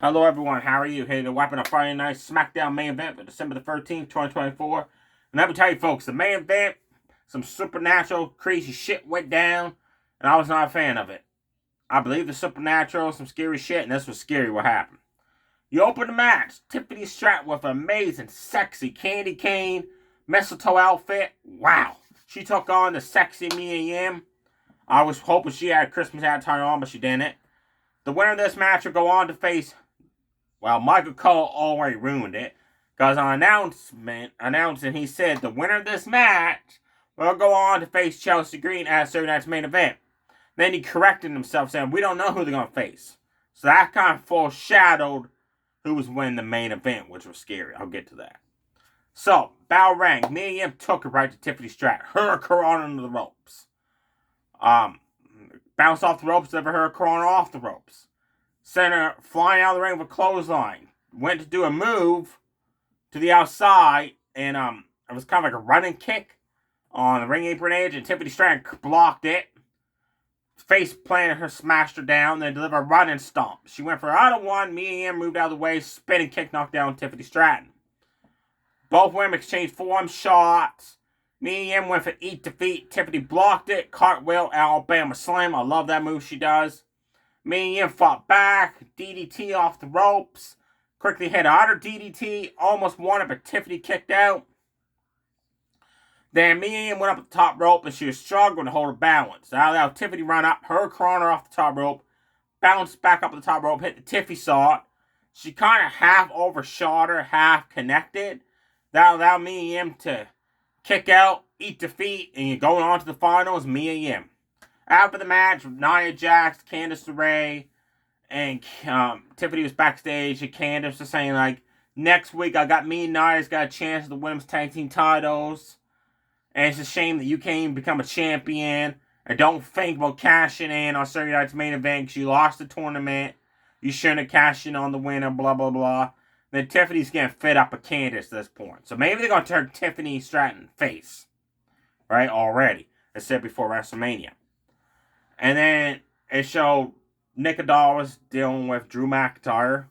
Hello everyone, how are you? Here to Weapon of Friday Night SmackDown main event for December the 13th, 2024. And let me tell you folks, the main event, some supernatural crazy shit went down, and I was not a fan of it. I believe the supernatural, some scary shit, and this was scary what happened. You open the match, Tiffany Stratton with an amazing, sexy candy cane, mistletoe outfit. Wow. She took on the sexy Mia Yim. I was hoping she had a Christmas attire on, but she didn't. The winner of this match will go on to face Michael Cole already ruined it. Because on announcing, he said the winner of this match will go on to face Chelsea Green at Saturday Night's main event. Then he corrected himself, saying, we don't know who they're going to face. So that kind of foreshadowed who was winning the main event, which was scary. I'll get to that. So, bell rang. Mia Yim took it right to Tiffany Stratton. Hurricane into the ropes. Bounced off the ropes, never hurricane off the ropes. Sent her flying out of the ring with a clothesline. Went to do a move to the outside, and it was kind of like a running kick on the ring apron edge, and Tiffany Stratton blocked it. Face planted her, smashed her down, then delivered a running stomp. She went for out of one. Mia Yim moved out of the way, spinning kick knocked down Tiffany Stratton. Both women exchanged forearm shots. Mia Yim went for eat defeat. Tiffany blocked it. Cartwheel, Alabama slam. I love that move she does. Mia Yim fought back. DDT off the ropes. Quickly hit another DDT. Almost won it, but Tiffany kicked out. Then Mia Yim went up the top rope, and she was struggling to hold her balance. I allowed Tiffany run up, her corner off the top rope, bounced back up the top rope, hit the Tiffy saw it. She kind of half overshot her, half connected. That allowed Mia Yim to kick out, eat defeat, and you're going on to the finals, Mia Yim. After the match, Nia Jax, Candice LeRae, and Tiffany was backstage, and Candice was saying, like, next week I got me and Nia's got a chance at the women's tag team titles. And it's a shame that you can't even become a champion. And don't think about cashing in on Saturday Night's main event because you lost the tournament. You shouldn't have cashed in on the winner, blah, blah, blah. Then Tiffany's getting fed up with Candice at this point. So maybe they're going to turn Tiffany Stratton face. Right? Already. As said before WrestleMania. And then it showed Nick Aldis dealing with Drew McIntyre.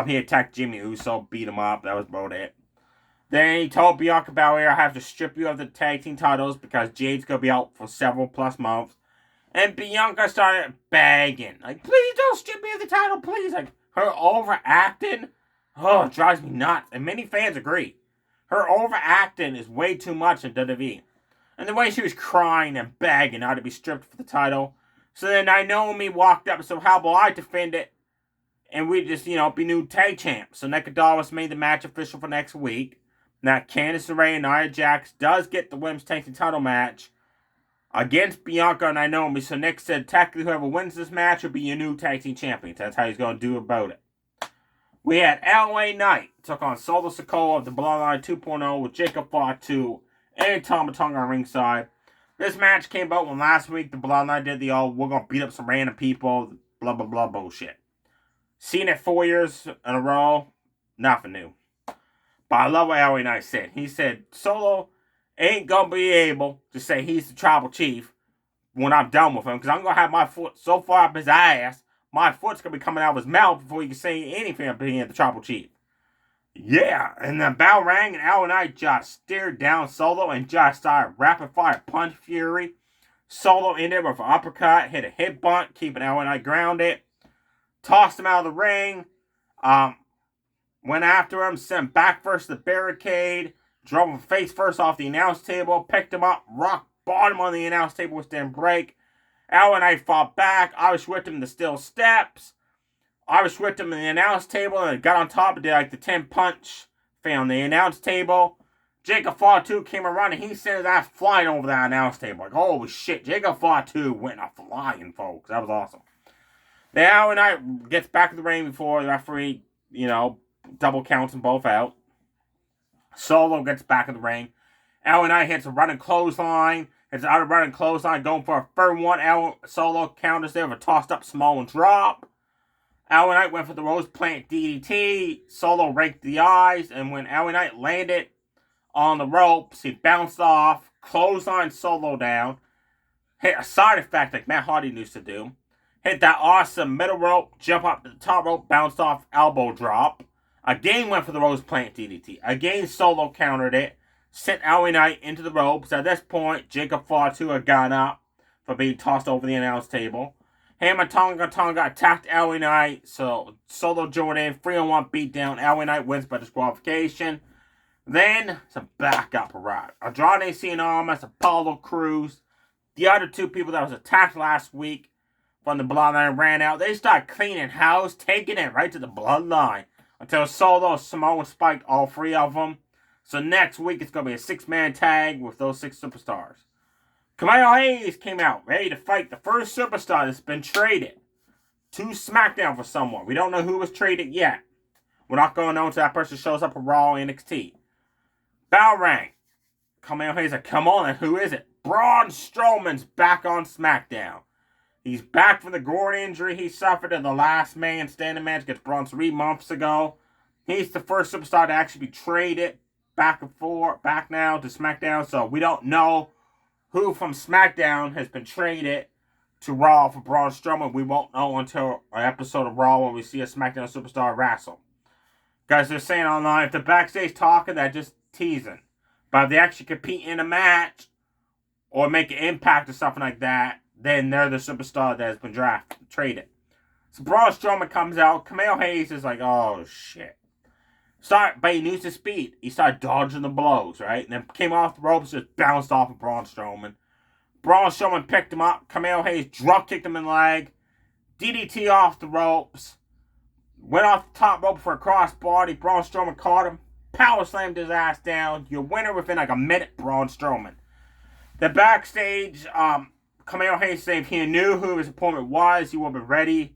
He attacked Jimmy Uso, beat him up. That was about it. Then he told Bianca Belair, I have to strip you of the tag team titles because Jade's going to be out for several plus months. And Bianca started begging. Like, please don't strip me of the title, please. Like, her overacting, it drives me nuts. And many fans agree. Her overacting is way too much in WWE. And the way she was crying and begging not to be stripped for the title. So then Naomi walked up and said, how about I defend it? And we just, be new tag champs. So Nick Aldis made the match official for next week. Now, Candice LeRae and Nia Jax does get the women's tag team title match against Bianca and Naomi. So Nick said, technically, whoever wins this match will be your new tag team champions. That's how he's going to do about it. We had LA Knight took on Solo Sikoa of the Bloodline 2.0 with Jacob Fatu and Tama Tonga on ringside. This match came about when last week the Bloodline did the we're going to beat up some random people, blah, blah, blah bullshit. Seen it 4 years in a row, nothing new. But I love what LA Knight said. He said, Solo ain't going to be able to say he's the tribal chief when I'm done with him. Because I'm going to have my foot so far up his ass, my foot's going to be coming out of his mouth before he can say anything about being the tribal chief. Yeah, and the bell rang and LA Knight just stared down Solo and just started rapid fire punch fury. Solo ended with an uppercut, hit a hip bunt, keeping LA Knight grounded. Tossed him out of the ring. Went after him, sent him back first to the barricade, drove him face first off the announce table, picked him up, rock bottom on the announce table, which didn't break. LA Knight fought back. Irish whipped him to steel steps. Irish whipped him in the announce table and got on top and did like the 10 punch thing on the announce table. Jacob Fatu came around and he sent that flying over that announce table. Like, holy shit, Jacob Fatu went a flying, folks. That was awesome. Then LA Knight gets back in the ring before the referee, double counts them both out. Solo gets back in the ring. LA Knight hits a running clothesline. Hits out of running clothesline, going for a third one. Solo counters there with a tossed up Samoan drop. LA Knight went for the Rose Plant DDT. Solo raked the eyes, and when LA Knight landed on the ropes, he bounced off, clothesline Solo down, hit a side effect like Matt Hardy used to do. Hit that awesome middle rope, jump up to the top rope, bounced off elbow drop. Again went for the Rose Plant DDT. Again Solo countered it. Sent LA Knight into the ropes. At this point, Jacob Fatu had gone up for being tossed over the announce table. Hammer Tonga attacked LA Knight. So Solo Jordan, 3-on-1 beatdown. LA Knight wins by disqualification. Then, some backup arrived. Andrade Cien Almas, Apollo Crews, the other two people that was attacked last week from the Bloodline ran out. They started cleaning house, taking it right to the Bloodline. Until Solo Samoan spiked all three of them. So next week it's going to be a 6-man tag with those 6 superstars. Camille Hayes came out ready to fight the first superstar that's been traded to SmackDown for someone. We don't know who was traded yet. We're not going to know until that person shows up at Raw NXT. Bell rang. Camille Hayes said, come on, and who is it? Braun Strowman's back on SmackDown. He's back from the groin injury he suffered in the last man standing match against Braun 3 months ago. He's the first superstar to actually be traded back now to SmackDown. So we don't know who from SmackDown has been traded to Raw for Braun Strowman. We won't know until an episode of Raw where we see a SmackDown superstar wrestle. Guys, they're saying online, if the backstage talking, they're just teasing. But if they actually compete in a match or make an impact or something like that, then they're the superstar that has been traded. So Braun Strowman comes out. Camille Hayes is like, oh, shit. But he used his speed. He started dodging the blows, right? And then came off the ropes, just bounced off of Braun Strowman. Braun Strowman picked him up. Camille Hayes drop kicked him in the leg. DDT off the ropes. Went off the top rope for a crossbody. Braun Strowman caught him. Power slammed his ass down. Your winner within like a minute, Braun Strowman. The backstage, Camille Hayes said if he knew who his opponent was, he would have been ready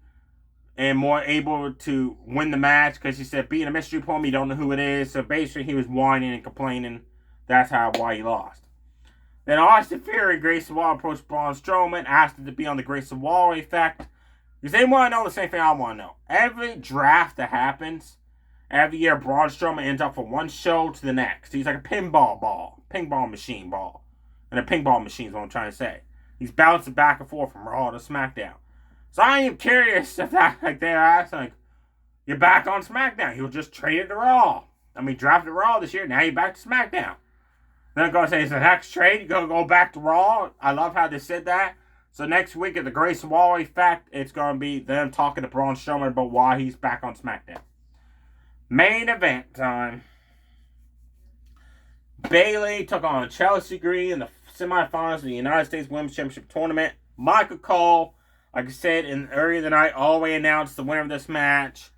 and more able to win the match. Because he said, being a mystery opponent, you don't know who it is. So basically, he was whining and complaining. That's why he lost. Then Austin Theory and Grayson Waller approached Braun Strowman, asked him to be on the Grayson Waller effect. Because they want to know the same thing I want to know. Every draft that happens, every year Braun Strowman ends up from one show to the next. He's like a pinball machine ball. And a pinball machine is what I'm trying to say. He's bouncing back and forth from Raw to SmackDown. So I am curious if that, like, they're asking, like, you're back on SmackDown. He was just traded to Raw. I mean, drafted Raw this year. Now you're back to SmackDown. Then I'm going to say, it's the next trade. You're going to go back to Raw. I love how they said that. So next week at the Grayson Waller effect, it's going to be them talking to Braun Strowman about why he's back on SmackDown. Main event time. Bayley took on Chelsea Green in the semifinals of the United States Women's Championship Tournament. Michael Cole, like I said earlier tonight, already announced the winner of this match.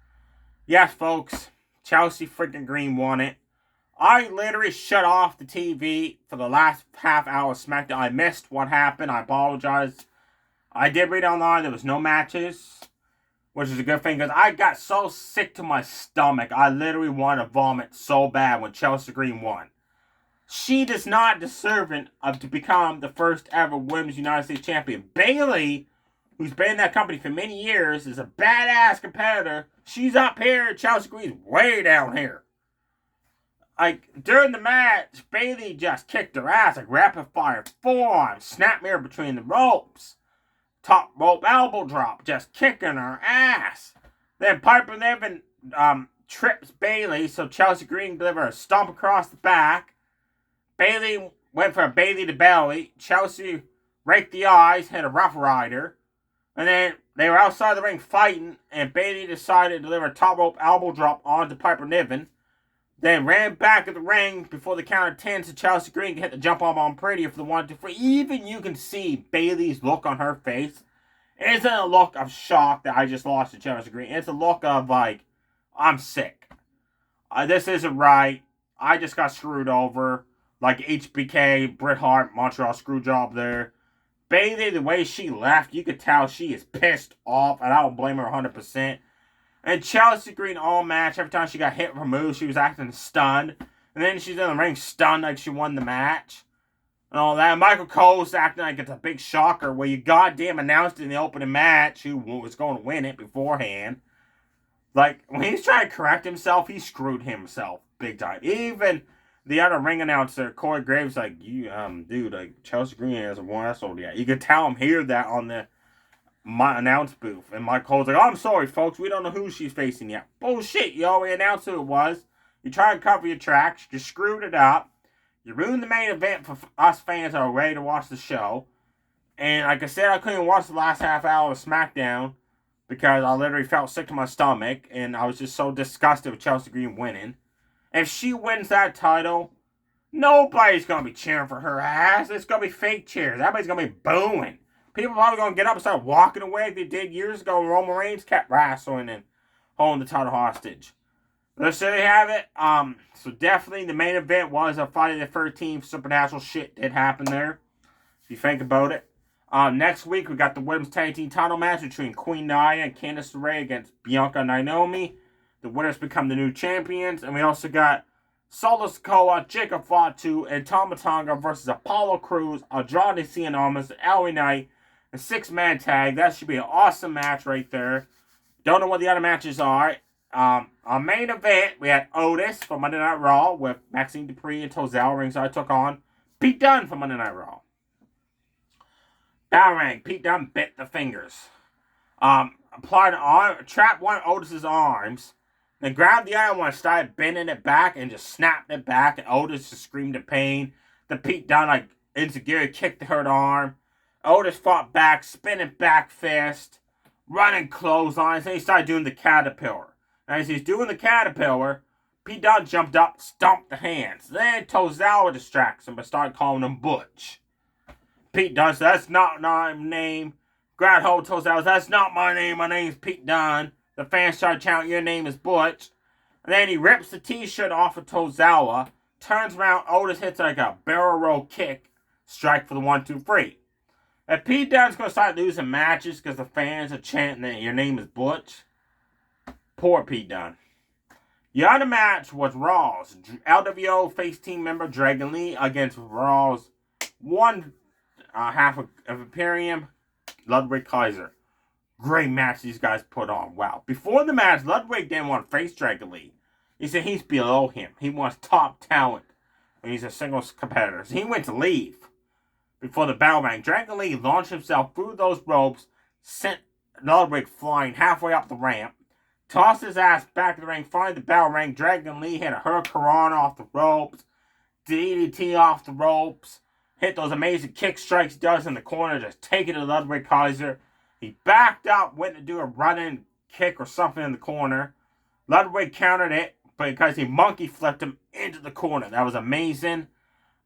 Yes, folks, Chelsea freaking Green won it. I literally shut off the TV for the last half hour of SmackDown. I missed what happened. I apologize. I did read online there was no matches, which is a good thing because I got so sick to my stomach. I literally wanted to vomit so bad when Chelsea Green won. She does not deserve it to become the first ever Women's United States Champion. Bayley, who's been in that company for many years, is a badass competitor. She's up here, Chelsea Green's way down here. Like, during the match, Bayley just kicked her ass, like rapid fire forearm, snap mirror between the ropes, top rope elbow drop, just kicking her ass. Then Piper Niven trips Bayley, so Chelsea Green delivers a stomp across the back. Bayley went for a Bayley to belly. Chelsea raked the eyes, hit a Rough Rider. And then they were outside the ring fighting, and Bayley decided to deliver a top rope elbow drop onto Piper Niven. Then ran back at the ring before the count of 10 so Chelsea Green could hit the jump off on Pretty for the 1, 2, 3. Even you can see Bayley's look on her face. It isn't a look of shock that I just lost to Chelsea Green. It's a look of like, I'm sick. This isn't right. I just got screwed over. Like HBK, Bret Hart, Montreal Screwjob there. Bayley, the way she left, you could tell she is pissed off, and I don't blame her 100%. And Chelsea Green all match, every time she got hit with her move, she was acting stunned. And then she's in the ring stunned like she won the match. And all that. Michael Cole's acting like it's a big shocker where you goddamn announced in the opening match who was going to win it beforehand. Like, when he's trying to correct himself, he screwed himself big time. Even the other ring announcer, Corey Graves, like, dude, like, Chelsea Green hasn't won that yet. You could tell him hear that on the my announce booth. And Mike Cole's like, oh, I'm sorry, folks. We don't know who she's facing yet. Bullshit. You already announced who it was. You tried to cover your tracks. You screwed it up. You ruined the main event for us fans that are ready to watch the show. And like I said, I couldn't watch the last half hour of SmackDown because I literally felt sick to my stomach. And I was just so disgusted with Chelsea Green winning. If she wins that title, nobody's going to be cheering for her ass. It's going to be fake cheers. Everybody's going to be booing. People are probably going to get up and start walking away like they did years ago when Roman Reigns kept wrestling and holding the title hostage. Let's say they have it. So definitely the main event was a Friday the 13th. Supernatural shit did happen there. If you think about it. Next week we got the women's tag team title match between Queen Nia and Candice LeRae against Bianca and Naomi. The winners become the new champions. And we also got Solo Sikoa, Jacob Fatu, and Tama Tonga versus Apollo Crews, Andrade Cien Almas, LA Knight, a 6-man tag. That should be an awesome match right there. Don't know what the other matches are. Our main event, we had Otis from Monday Night Raw with Maxine Dupree and Tozawa ringside took on Pete Dunne from Monday Night Raw. Boomerang, Pete Dunne bit the fingers. Applied an arm, trapped one of Otis's arms, then grabbed the other one, started bending it back, and just snapped it back, and Otis just screamed in pain. Then Pete Dunne, like, insecure, kicked the hurt arm. Otis fought back, spinning back fist, running clotheslines, and he started doing the caterpillar. And as he's doing the caterpillar, Pete Dunne jumped up, stomped the hands. Then Tozawa distracts him by started calling him Butch. Pete Dunne said, that's not my name. Grabbed hold of Tozawa, that's not my name. My name's Pete Dunne. The fans started chanting, your name is Butch. And then he rips the t-shirt off of Tozawa, turns around, Otis hits like a barrel roll kick, strike for the 1-2-3. If Pete Dunne's going to start losing matches because the fans are chanting that your name is Butch, poor Pete Dunne. The other match was Raw's LWO face team member Dragon Lee against Raw's one half of Imperium, Ludwig Kaiser. Great match these guys put on. Wow. Before the match, Ludwig didn't want to face Dragon Lee. He said he's below him. He wants top talent when he's a singles competitor. So he went to leave. Before the bell rang, Dragon Lee launched himself through those ropes, sent Ludwig flying halfway up the ramp, tossed his ass back to the ring, finally the bell rang. Dragon Lee hit a Hurricanrana off the ropes, DDT off the ropes, hit those amazing kick strikes he does in the corner, just take it to Ludwig Kaiser. He backed up, went to do a running kick or something in the corner. Ludwig countered it because he monkey flipped him into the corner. That was amazing.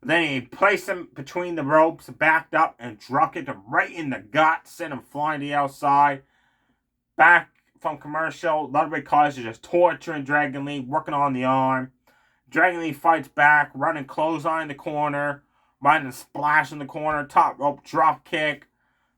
Then he placed him between the ropes, backed up, and dropped it right in the gut, sent him flying to the outside. Back from commercial, Ludwig Kaiser just torturing Dragon Lee, working on the arm. Dragon Lee fights back, running clothesline in the corner, running splash in the corner, top rope drop kick.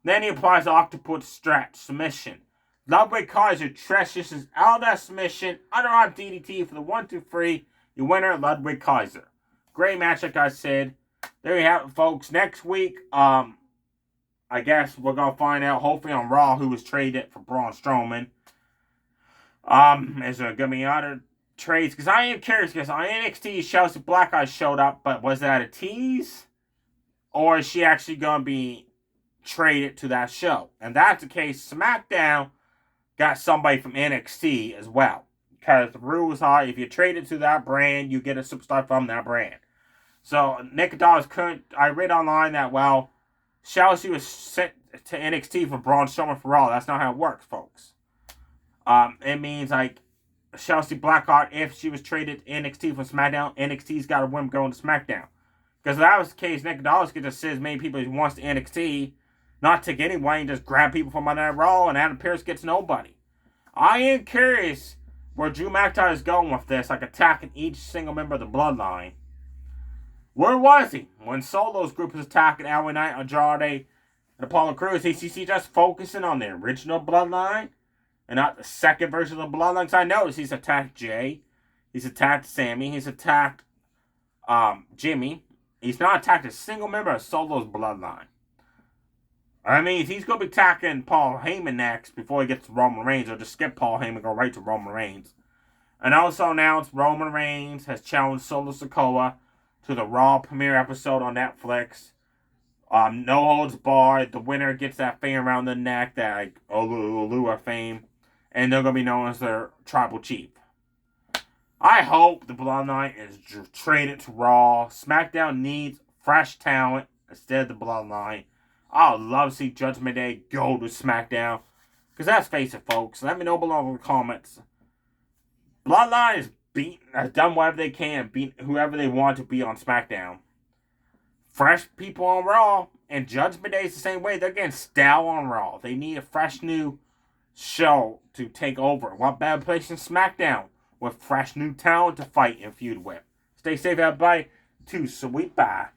Then he applies the octopus stretch submission. Ludwig Kaiser treacherous out of that submission, underarm DDT for the 1-2-3. Your winner, Ludwig Kaiser. Great match, like I said. There you have it, folks. Next week, I guess we're going to find out, hopefully on Raw, who was traded for Braun Strowman. Is there going to be other trades? Because I am curious, because on NXT, Chelsea Blackeye showed up, but was that a tease? Or is she actually going to be traded to that show? And that's the case. SmackDown got somebody from NXT as well. Because the rules are, if you trade it to that brand, you get a superstar from that brand. So, Nick Adonis couldn't. I read online that, well, Chelsea was sent to NXT for Braun Strowman for Raw. That's not how it works, folks. It means, like, Chelsea Blackheart, if she was traded to NXT from SmackDown, NXT's got a woman going to SmackDown. Because if that was the case, Nick Adonis could just send as many people as he wants to NXT, not take anyone, and just grab people from Monday Night Raw, and Adam Pearce gets nobody. I am curious where Drew McIntyre is going with this, like attacking each single member of the Bloodline. Where was he when Solo's group was attacking LA Knight, Andrade, and Apollo Crews? Is he just focusing on the original Bloodline and not the second version of the Bloodline? Because I noticed he's attacked Jay, he's attacked Sammy, he's attacked Jimmy. He's not attacked a single member of Solo's Bloodline. I mean, he's going to be attacking Paul Heyman next before he gets to Roman Reigns, or just skip Paul Heyman and go right to Roman Reigns. And also announced Roman Reigns has challenged Solo Sikoa to the Raw premiere episode on Netflix. No holds barred. The winner gets that fame around the neck, that like Allure fame, and they're gonna be known as their tribal chief. I hope the Bloodline is traded to Raw. SmackDown needs fresh talent instead of the Bloodline. I would love to see Judgment Day go to SmackDown. Because let's face it, folks. Let me know below in the comments. Bloodline has done whatever they can, beat whoever they want to be on SmackDown. Fresh people on Raw, and Judgment Day is the same way. They're getting stale on Raw. They need a fresh new show to take over. What better place than SmackDown with fresh new talent to fight and feud with? Stay safe, everybody. Too sweet. Bye.